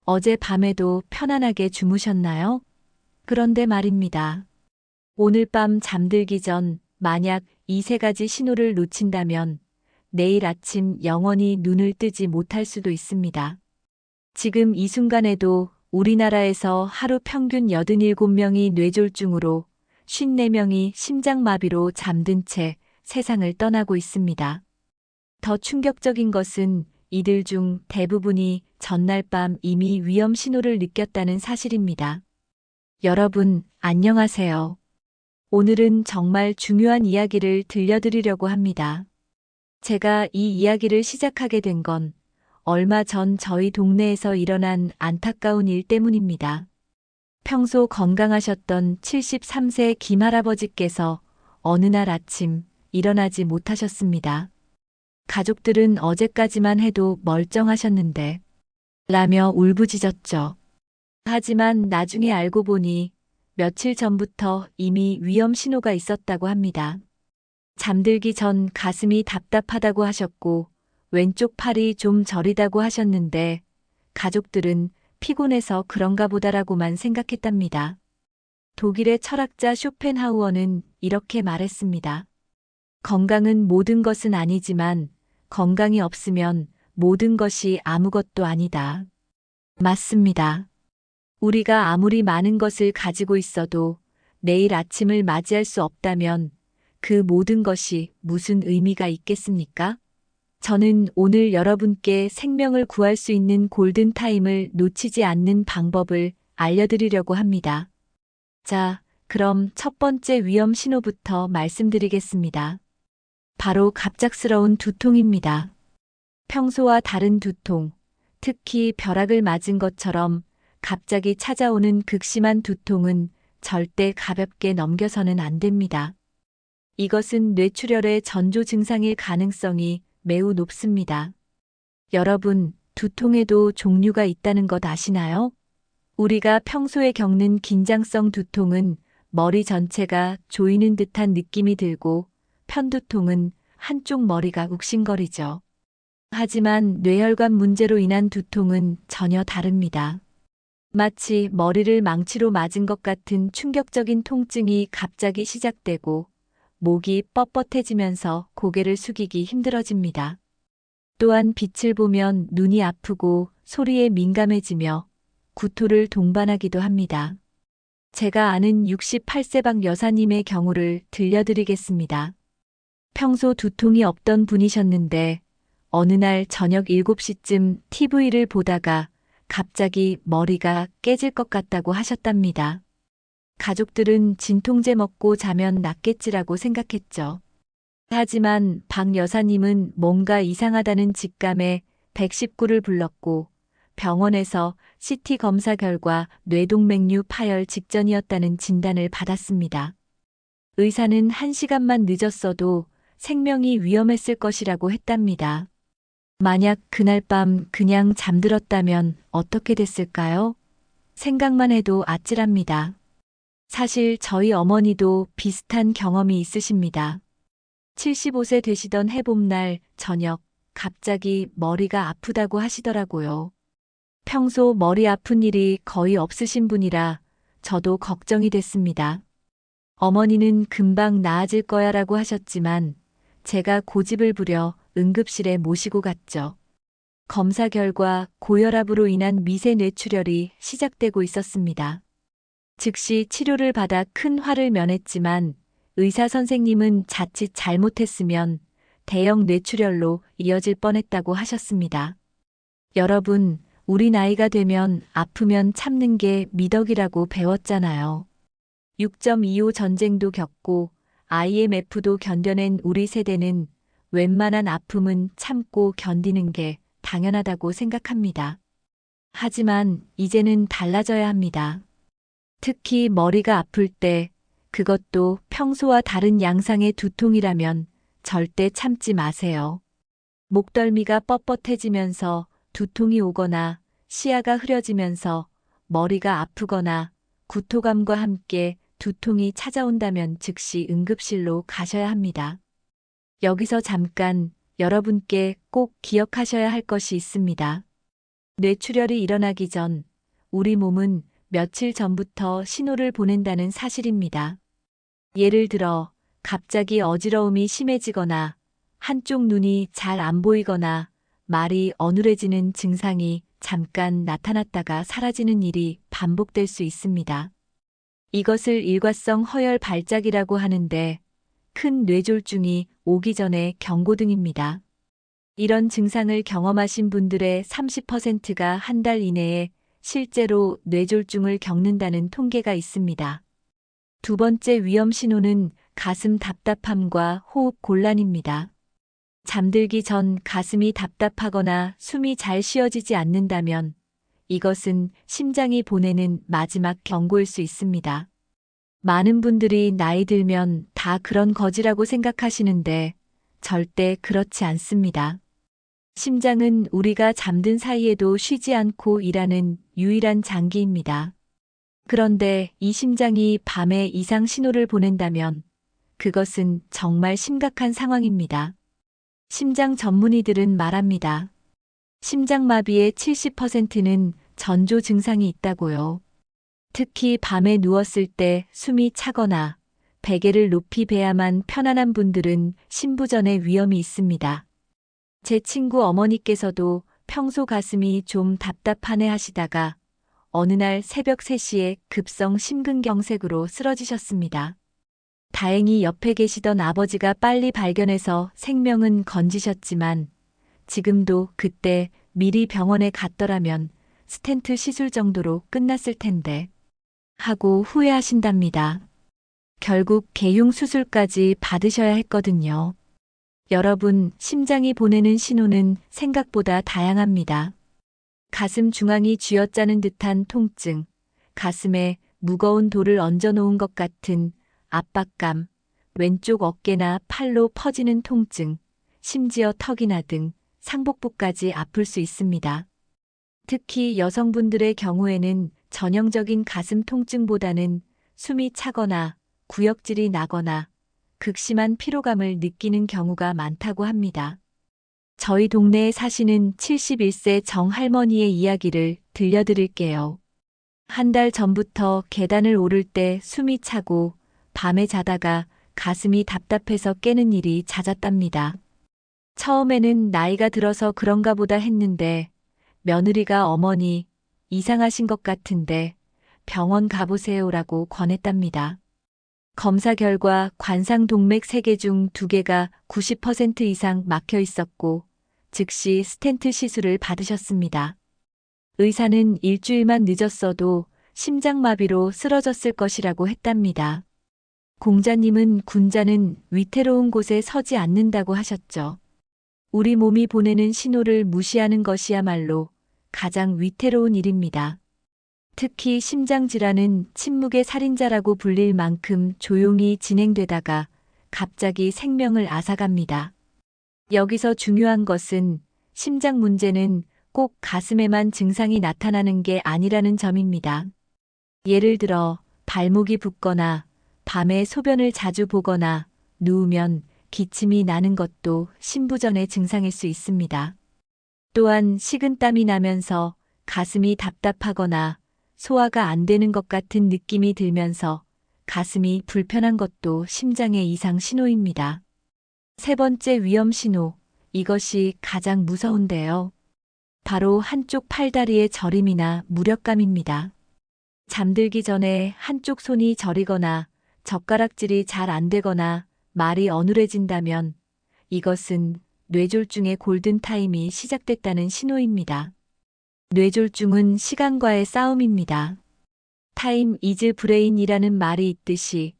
어제 밤에도 편안하게 주무셨나요? 그런데 말입니다. 오늘 밤 잠들기 전 만약 이 세 가지 신호를 놓친다면 내일 아침 영원히 눈을 뜨지 못할 수도 있습니다. 지금 이 순간에도 우리나라에서 하루 평균 87명이 뇌졸중으로 54명이 심장마비로 잠든 채 세상을 떠나고 있습니다. 더 충격적인 것은 이들 중 대부분이 전날 밤 이미 위험 신호를 느꼈다는 사실입니다. 여러분, 안녕하세요. 오늘은 정말 중요한 이야기를 들려드리려고 합니다. 제가 이 이야기를 시작하게 된 건 얼마 전 저희 동네에서 일어난 안타까운 일 때문입니다. 평소 건강하셨던 73세 김할아버지께서 어느 날 아침 일어나지 못하셨습니다. 가족들은 어제까지만 해도 멀쩡하셨는데 라며 울부짖었죠. 하지만 나중에 알고 보니 며칠 전부터 이미 위험 신호가 있었다고 합니다. 잠들기 전 가슴이 답답하다고 하셨고 왼쪽 팔이 좀 저리다고 하셨는데 가족들은 피곤해서 그런가 보다라고만 생각했답니다. 독일의 철학자 쇼펜하우어는 이렇게 말했습니다. 건강은 모든 것은 아니지만 건강이 없으면 모든 것이 아무것도 아니다. 맞습니다. 우리가 아무리 많은 것을 가지고 있어도 내일 아침을 맞이할 수 없다면 그 모든 것이 무슨 의미가 있겠습니까? 저는 오늘 여러분께 생명을 구할 수 있는 골든타임을 놓치지 않는 방법을 알려드리려고 합니다. 자, 그럼 첫 번째 위험 신호부터 말씀드리겠습니다. 바로 갑작스러운 두통입니다. 평소와 다른 두통, 특히 벼락을 맞은 것처럼 갑자기 찾아오는 극심한 두통은 절대 가볍게 넘겨서는 안 됩니다. 이것은 뇌출혈의 전조 증상일 가능성이 매우 높습니다. 여러분, 두통에도 종류가 있다는 것 아시나요? 우리가 평소에 겪는 긴장성 두통은 머리 전체가 조이는 듯한 느낌이 들고 편두통은 한쪽 머리가 욱신거리죠. 하지만 뇌혈관 문제로 인한 두통은 전혀 다릅니다. 마치 머리를 망치로 맞은 것 같은 충격적인 통증이 갑자기 시작되고 목이 뻣뻣해지면서 고개를 숙이기 힘들어집니다. 또한 빛을 보면 눈이 아프고 소리에 민감해지며 구토를 동반하기도 합니다. 제가 아는 68세방 여사님의 경우를 들려드리겠습니다. 평소 두통이 없던 분이셨는데 어느 날 저녁 7시쯤 TV를 보다가 갑자기 머리가 깨질 것 같다고 하셨답니다. 가족들은 진통제 먹고 자면 낫겠지라고 생각했죠. 하지만 박 여사님은 뭔가 이상하다는 직감에 119를 불렀고 병원에서 CT 검사 결과 뇌동맥류 파열 직전이었다는 진단을 받았습니다. 의사는 1시간만 늦었어도 생명이 위험했을 것이라고 했답니다. 만약 그날 밤 그냥 잠들었다면 어떻게 됐을까요? 생각만 해도 아찔합니다. 사실 저희 어머니도 비슷한 경험이 있으십니다. 75세 되시던 해봄날 저녁 갑자기 머리가 아프다고 하시더라고요. 평소 머리 아픈 일이 거의 없으신 분이라 저도 걱정이 됐습니다. 어머니는 금방 나아질 거야 라고 하셨지만 제가 고집을 부려 응급실에 모시고 갔죠. 검사 결과 고혈압으로 인한 미세 뇌출혈이 시작되고 있었습니다. 즉시 치료를 받아 큰 화를 면했지만 의사 선생님은 자칫 잘못했으면 대형 뇌출혈로 이어질 뻔했다고 하셨습니다. 여러분, 우리 나이가 되면 아프면 참는 게 미덕이라고 배웠잖아요. 6.25 전쟁도 겪고 IMF도 견뎌낸 우리 세대는 웬만한 아픔은 참고 견디는 게 당연하다고 생각합니다. 하지만 이제는 달라져야 합니다. 특히 머리가 아플 때 그것도 평소와 다른 양상의 두통이라면 절대 참지 마세요. 목덜미가 뻣뻣해지면서 두통이 오거나 시야가 흐려지면서 머리가 아프거나 구토감과 함께 두통이 찾아온다면 즉시 응급실로 가셔야 합니다. 여기서 잠깐 여러분께 꼭 기억하셔야 할 것이 있습니다. 뇌출혈이 일어나기 전 우리 몸은 며칠 전부터 신호를 보낸다는 사실입니다. 예를 들어 갑자기 어지러움이 심해지거나 한쪽 눈이 잘 안 보이거나 말이 어눌해지는 증상이 잠깐 나타났다가 사라지는 일이 반복될 수 있습니다. 이것을 일과성 허혈 발작이라고 하는데 큰 뇌졸중이 오기 전에 경고등입니다. 이런 증상을 경험하신 분들의 30%가 한 달 이내에 실제로 뇌졸중을 겪는다는 통계가 있습니다. 두 번째 위험 신호는 가슴 답답함과 호흡 곤란입니다. 잠들기 전 가슴이 답답하거나 숨이 잘 쉬어지지 않는다면 이것은 심장이 보내는 마지막 경고일 수 있습니다. 많은 분들이 나이 들면 다 그런 거지라고 생각하시는데 절대 그렇지 않습니다. 심장은 우리가 잠든 사이에도 쉬지 않고 일하는 유일한 장기입니다. 그런데 이 심장이 밤에 이상 신호를 보낸다면 그것은 정말 심각한 상황입니다. 심장 전문의들은 말합니다. 심장마비의 70%는 전조 증상이 있다고요. 특히 밤에 누웠을 때 숨이 차거나 베개를 높이 베야만 편안한 분들은 심부전의 위험이 있습니다. 제 친구 어머니께서도 평소 가슴이 좀 답답하네 하시다가 어느 날 새벽 3시에 급성 심근경색으로 쓰러지셨습니다. 다행히 옆에 계시던 아버지가 빨리 발견해서 생명은 건지셨지만 지금도 그때 미리 병원에 갔더라면 스텐트 시술 정도로 끝났을 텐데 하고 후회하신답니다. 결국 개용 수술까지 받으셔야 했거든요. 여러분, 심장이 보내는 신호는 생각보다 다양합니다. 가슴 중앙이 쥐어짜는 듯한 통증, 가슴에 무거운 돌을 얹어놓은 것 같은 압박감, 왼쪽 어깨나 팔로 퍼지는 통증, 심지어 턱이나 등 상복부까지 아플 수 있습니다. 특히 여성분들의 경우에는 전형적인 가슴 통증보다는 숨이 차거나 구역질이 나거나 극심한 피로감을 느끼는 경우가 많다고 합니다. 저희 동네에 사시는 71세 정할머니의 이야기를 들려드릴게요. 한 달 전부터 계단을 오를 때 숨이 차고 밤에 자다가 가슴이 답답해서 깨는 일이 잦았답니다. 처음에는 나이가 들어서 그런가 보다 했는데 며느리가 어머니 이상하신 것 같은데 병원 가보세요라고 권했답니다. 검사 결과 관상동맥 3개 중 2개가 90% 이상 막혀 있었고 즉시 스텐트 시술을 받으셨습니다. 의사는 일주일만 늦었어도 심장마비로 쓰러졌을 것이라고 했답니다. 공자님은 군자는 위태로운 곳에 서지 않는다고 하셨죠. 우리 몸이 보내는 신호를 무시하는 것이야말로 가장 위태로운 일입니다. 특히 심장질환은 침묵의 살인자라고 불릴 만큼 조용히 진행되다가 갑자기 생명을 앗아갑니다. 여기서 중요한 것은 심장 문제는 꼭 가슴에만 증상이 나타나는 게 아니라는 점입니다. 예를 들어 발목이 붓거나 밤에 소변을 자주 보거나 누우면 기침이 나는 것도 심부전의 증상일 수 있습니다. 또한 식은땀이 나면서 가슴이 답답하거나 소화가 안 되는 것 같은 느낌이 들면서 가슴이 불편한 것도 심장의 이상 신호입니다. 세 번째 위험 신호, 이것이 가장 무서운데요. 바로 한쪽 팔다리의 저림이나 무력감입니다. 잠들기 전에 한쪽 손이 저리거나 젓가락질이 잘 안 되거나 말이 어눌해진다면 이것은 뇌졸중의 골든타임이 시작됐다는 신호입니다. 뇌졸중은 시간과의 싸움입니다. 타임 이즈 브레인이라는 말이 있듯이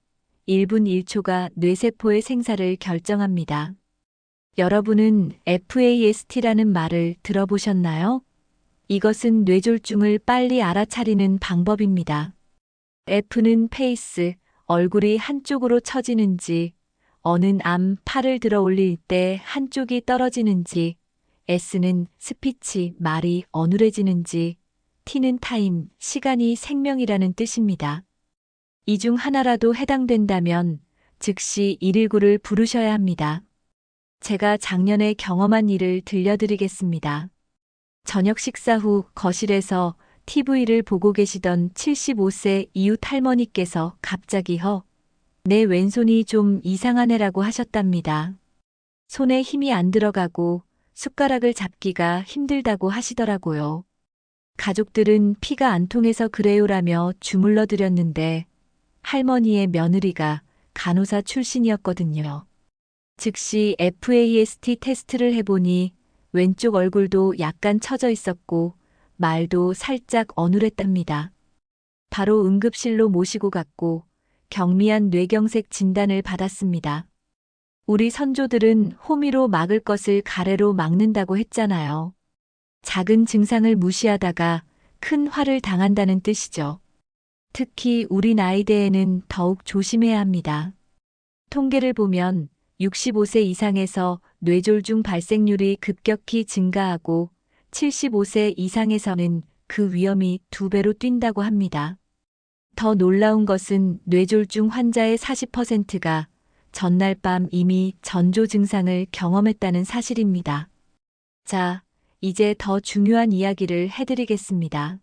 1분 1초가 뇌세포의 생사를 결정합니다. 여러분은 FAST라는 말을 들어보셨나요? 이것은 뇌졸중을 빨리 알아차리는 방법입니다. F는 페이스, 얼굴이 한쪽으로 처지는지, 어는 암, 팔을 들어 올릴 때 한쪽이 떨어지는지, S는 스피치, 말이 어눌해지는지, T는 타임, 시간이 생명이라는 뜻입니다. 이 중 하나라도 해당된다면 즉시 119를 부르셔야 합니다. 제가 작년에 경험한 일을 들려드리겠습니다. 저녁 식사 후 거실에서 TV를 보고 계시던 75세 이웃 할머니께서 갑자기 내 왼손이 좀 이상하네라고 하셨답니다. 손에 힘이 안 들어가고 숟가락을 잡기가 힘들다고 하시더라고요. 가족들은 피가 안 통해서 그래요라며 주물러 드렸는데 할머니의 며느리가 간호사 출신이었거든요. 즉시 FAST 테스트를 해보니 왼쪽 얼굴도 약간 처져 있었고 말도 살짝 어눌했답니다. 바로 응급실로 모시고 갔고 경미한 뇌경색 진단을 받았습니다. 우리 선조들은 호미로 막을 것을 가래로 막는다고 했잖아요. 작은 증상을 무시하다가 큰 화를 당한다는 뜻이죠. 특히 우리 나이대에는 더욱 조심해야 합니다. 통계를 보면 65세 이상에서 뇌졸중 발생률이 급격히 증가하고 75세 이상에서는 그 위험이 2배로 뛴다고 합니다. 더 놀라운 것은 뇌졸중 환자의 40%가 전날 밤 이미 전조 증상을 경험했다는 사실입니다. 자, 이제 더 중요한 이야기를 해드리겠습니다.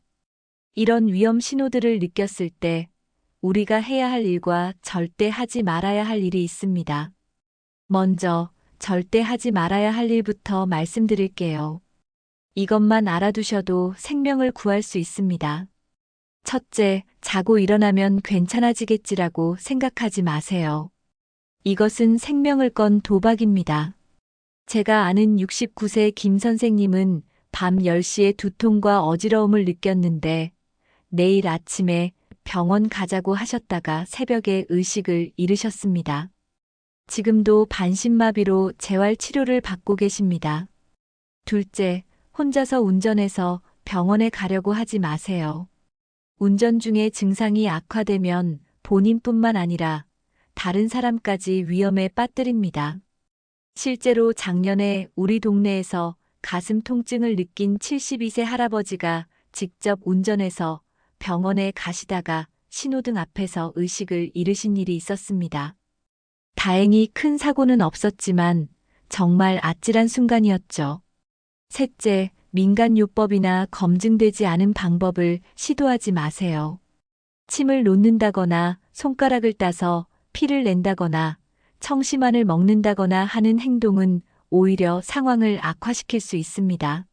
이런 위험 신호들을 느꼈을 때 우리가 해야 할 일과 절대 하지 말아야 할 일이 있습니다. 먼저 절대 하지 말아야 할 일부터 말씀드릴게요. 이것만 알아두셔도 생명을 구할 수 있습니다. 첫째, 자고 일어나면 괜찮아지겠지라고 생각하지 마세요. 이것은 생명을 건 도박입니다. 제가 아는 69세 김 선생님은 밤 10시에 두통과 어지러움을 느꼈는데 내일 아침에 병원 가자고 하셨다가 새벽에 의식을 잃으셨습니다. 지금도 반신마비로 재활 치료를 받고 계십니다. 둘째, 혼자서 운전해서 병원에 가려고 하지 마세요. 운전 중에 증상이 악화되면 본인뿐만 아니라 다른 사람까지 위험에 빠뜨립니다. 실제로 작년에 우리 동네에서 가슴 통증을 느낀 72세 할아버지가 직접 운전해서 병원에 가시다가 신호등 앞에서 의식을 잃으신 일이 있었습니다. 다행히 큰 사고는 없었지만 정말 아찔한 순간이었죠. 셋째, 민간요법이나 검증되지 않은 방법을 시도하지 마세요. 침을 놓는다거나 손가락을 따서 피를 낸다거나 청심환을 먹는다거나 하는 행동은 오히려 상황을 악화시킬 수 있습니다.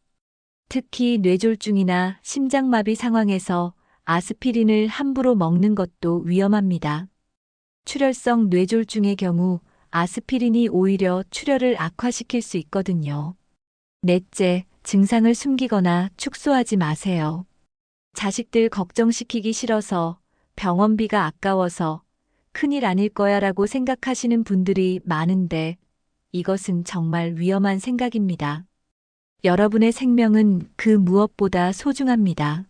특히 뇌졸중이나 심장마비 상황에서 아스피린을 함부로 먹는 것도 위험합니다. 출혈성 뇌졸중의 경우 아스피린이 오히려 출혈을 악화시킬 수 있거든요. 넷째, 증상을 숨기거나 축소하지 마세요. 자식들 걱정시키기 싫어서 병원비가 아까워서 큰일 아닐 거야라고 생각하시는 분들이 많은데 이것은 정말 위험한 생각입니다. 여러분의 생명은 그 무엇보다 소중합니다.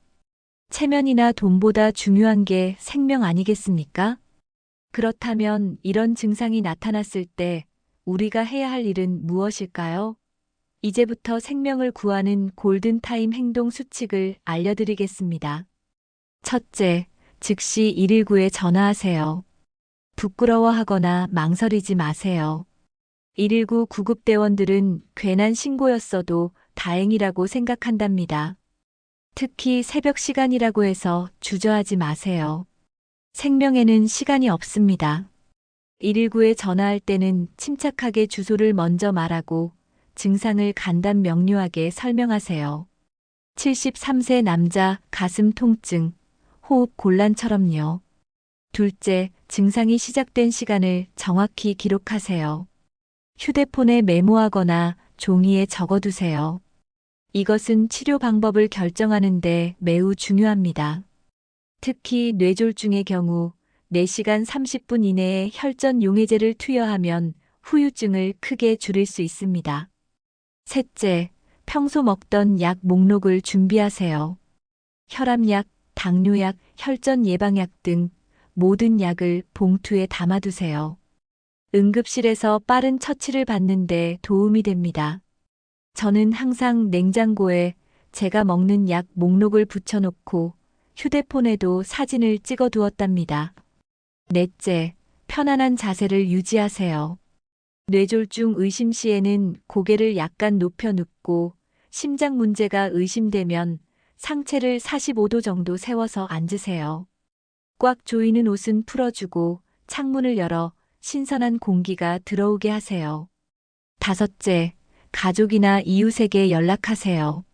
체면이나 돈보다 중요한 게 생명 아니겠습니까? 그렇다면 이런 증상이 나타났을 때 우리가 해야 할 일은 무엇일까요? 이제부터 생명을 구하는 골든타임 행동 수칙을 알려드리겠습니다. 첫째, 즉시 119에 전화하세요. 부끄러워하거나 망설이지 마세요. 119 구급대원들은 괜한 신고였어도 다행이라고 생각한답니다. 특히 새벽 시간이라고 해서 주저하지 마세요. 생명에는 시간이 없습니다. 119에 전화할 때는 침착하게 주소를 먼저 말하고 증상을 간단 명료하게 설명하세요. 73세 남자 가슴 통증, 호흡 곤란처럼요. 둘째, 증상이 시작된 시간을 정확히 기록하세요. 휴대폰에 메모하거나 종이에 적어두세요. 이것은 치료 방법을 결정하는데 매우 중요합니다. 특히 뇌졸중의 경우 4시간 30분 이내에 혈전 용해제를 투여하면 후유증을 크게 줄일 수 있습니다. 셋째, 평소 먹던 약 목록을 준비하세요. 혈압약, 당뇨약, 혈전 예방약 등 모든 약을 봉투에 담아두세요. 응급실에서 빠른 처치를 받는데 도움이 됩니다. 저는 항상 냉장고에 제가 먹는 약 목록을 붙여놓고 휴대폰에도 사진을 찍어 두었답니다. 넷째, 편안한 자세를 유지하세요. 뇌졸중 의심 시에는 고개를 약간 높여 눕고 심장 문제가 의심되면 상체를 45도 정도 세워서 앉으세요. 꽉 조이는 옷은 풀어주고 창문을 열어 신선한 공기가 들어오게 하세요. 5째, 가족이나 이웃에게 연락하세요.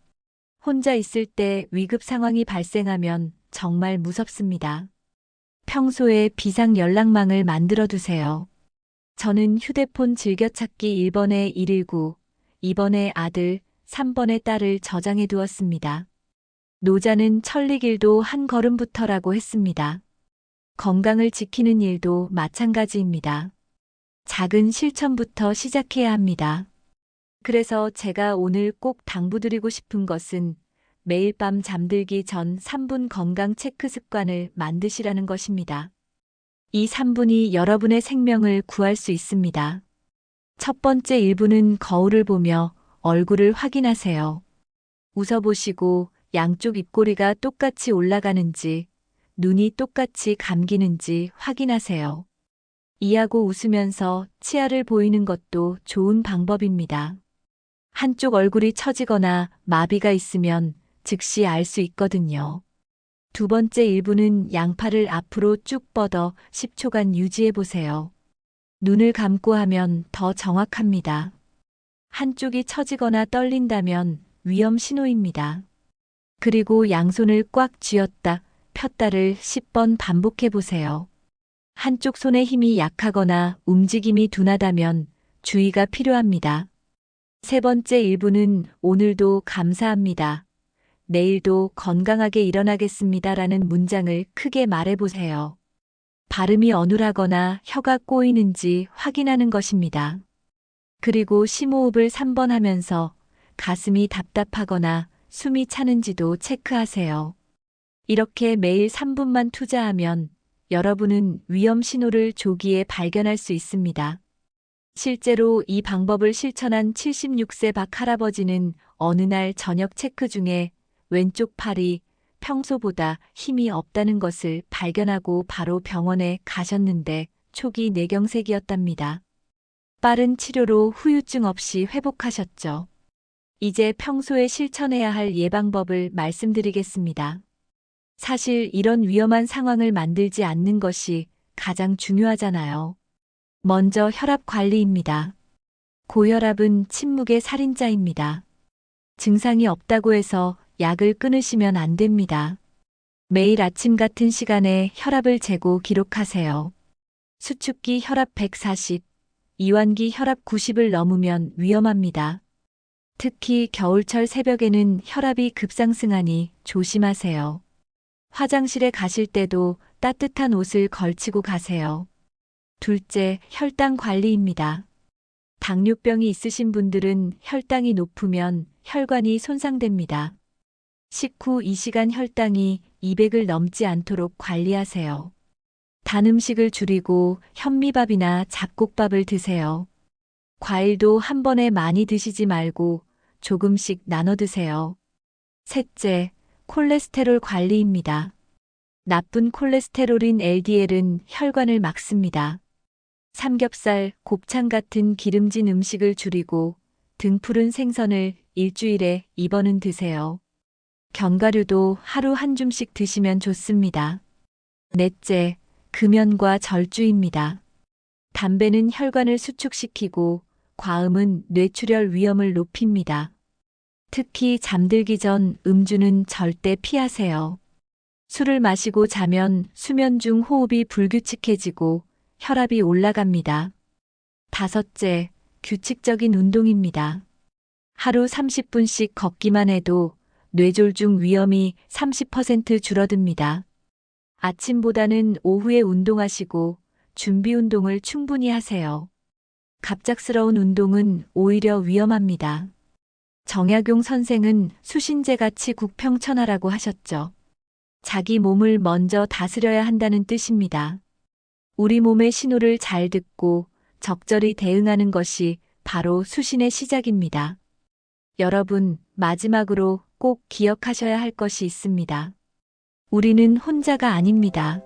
혼자 있을 때 위급 상황이 발생하면 정말 무섭습니다. 평소에 비상 연락망을 만들어 두세요. 저는 휴대폰 즐겨찾기 1번에 119, 2번에 아들, 3번에 딸을 저장해 두었습니다. 노자는 천리길도 한 걸음부터라고 했습니다. 건강을 지키는 일도 마찬가지입니다. 작은 실천부터 시작해야 합니다. 그래서 제가 오늘 꼭 당부드리고 싶은 것은 매일 밤 잠들기 전 3분 건강 체크 습관을 만드시라는 것입니다. 이 3분이 여러분의 생명을 구할 수 있습니다. 첫 번째 1분은 거울을 보며 얼굴을 확인하세요. 웃어보시고 양쪽 입꼬리가 똑같이 올라가는지, 눈이 똑같이 감기는지 확인하세요. 이하고 웃으면서 치아를 보이는 것도 좋은 방법입니다. 한쪽 얼굴이 처지거나 마비가 있으면 즉시 알 수 있거든요. 두 번째 1분은 양팔을 앞으로 쭉 뻗어 10초간 유지해 보세요. 눈을 감고 하면 더 정확합니다. 한쪽이 처지거나 떨린다면 위험 신호입니다. 그리고 양손을 꽉 쥐었다 폈다를 10번 반복해 보세요. 한쪽 손의 힘이 약하거나 움직임이 둔하다면 주의가 필요합니다. 세 번째 1분은 오늘도 감사합니다. 내일도 건강하게 일어나겠습니다. 라는 문장을 크게 말해 보세요. 발음이 어눌하거나 혀가 꼬이는지 확인하는 것입니다. 그리고 심호흡을 3번 하면서 가슴이 답답하거나 숨이 차는지도 체크하세요. 이렇게 매일 3분만 투자하면 여러분은 위험 신호를 조기에 발견할 수 있습니다. 실제로 이 방법을 실천한 76세 박 할아버지는 어느 날 저녁 체크 중에 왼쪽 팔이 평소보다 힘이 없다는 것을 발견하고 바로 병원에 가셨는데 초기 뇌경색이었답니다. 빠른 치료로 후유증 없이 회복하셨죠. 이제 평소에 실천해야 할 예방법을 말씀드리겠습니다. 사실 이런 위험한 상황을 만들지 않는 것이 가장 중요하잖아요. 먼저 혈압 관리입니다. 고혈압은 침묵의 살인자입니다. 증상이 없다고 해서 약을 끊으시면 안 됩니다. 매일 아침 같은 시간에 혈압을 재고 기록하세요. 수축기 혈압 140, 이완기 혈압 90을 넘으면 위험합니다. 특히 겨울철 새벽에는 혈압이 급상승하니 조심하세요. 화장실에 가실 때도 따뜻한 옷을 걸치고 가세요. 둘째, 혈당 관리입니다. 당뇨병이 있으신 분들은 혈당이 높으면 혈관이 손상됩니다. 식후 2시간 혈당이 200을 넘지 않도록 관리하세요. 단 음식을 줄이고 현미밥이나 잡곡밥을 드세요. 과일도 한 번에 많이 드시지 말고 조금씩 나눠 드세요. 셋째, 콜레스테롤 관리입니다. 나쁜 콜레스테롤인 LDL은 혈관을 막습니다. 삼겹살, 곱창 같은 기름진 음식을 줄이고 등푸른 생선을 일주일에 2번은 드세요. 견과류도 하루 한 줌씩 드시면 좋습니다. 넷째, 금연과 절주입니다. 담배는 혈관을 수축시키고 과음은 뇌출혈 위험을 높입니다. 특히 잠들기 전 음주는 절대 피하세요. 술을 마시고 자면 수면 중 호흡이 불규칙해지고 혈압이 올라갑니다. 다섯째, 규칙적인 운동입니다. 하루 30분씩 걷기만 해도 뇌졸중 위험이 30% 줄어듭니다. 아침보다는 오후에 운동하시고 준비 운동을 충분히 하세요. 갑작스러운 운동은 오히려 위험합니다. 정약용 선생은 수신제같이 국평천하라고 하셨죠. 자기 몸을 먼저 다스려야 한다는 뜻입니다. 우리 몸의 신호를 잘 듣고 적절히 대응하는 것이 바로 수신의 시작입니다. 여러분, 마지막으로 꼭 기억하셔야 할 것이 있습니다. 우리는 혼자가 아닙니다.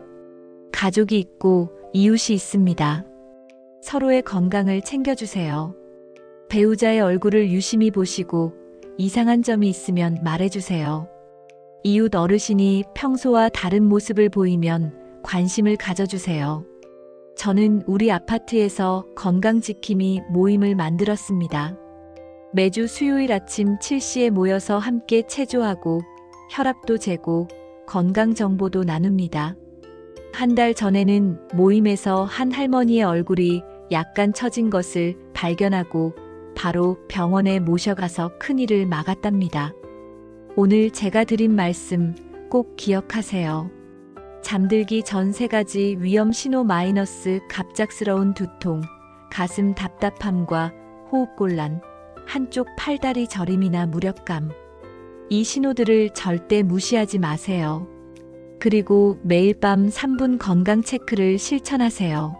가족이 있고 이웃이 있습니다. 서로의 건강을 챙겨주세요. 배우자의 얼굴을 유심히 보시고 이상한 점이 있으면 말해주세요. 이웃 어르신이 평소와 다른 모습을 보이면 관심을 가져주세요. 저는 우리 아파트에서 건강지킴이 모임을 만들었습니다. 매주 수요일 아침 7시에 모여서 함께 체조하고 혈압도 재고 건강 정보도 나눕니다. 한 달 전에는 모임에서 한 할머니의 얼굴이 약간 처진 것을 발견하고 바로 병원에 모셔가서 큰일을 막았답니다. 오늘 제가 드린 말씀 꼭 기억하세요. 잠들기 전 3가지 위험 신호 갑작스러운 두통, 가슴 답답함과 호흡곤란, 한쪽 팔다리 저림이나 무력감. 이 신호들을 절대 무시하지 마세요. 그리고 매일 밤 3분 건강 체크를 실천하세요.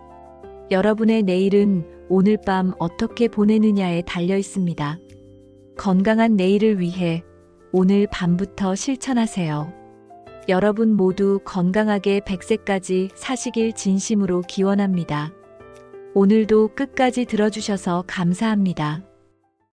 여러분의 내일은 오늘 밤 어떻게 보내느냐에 달려 있습니다. 건강한 내일을 위해 오늘 밤부터 실천하세요. 여러분 모두 건강하게 100세까지 사시길 진심으로 기원합니다. 오늘도 끝까지 들어주셔서 감사합니다.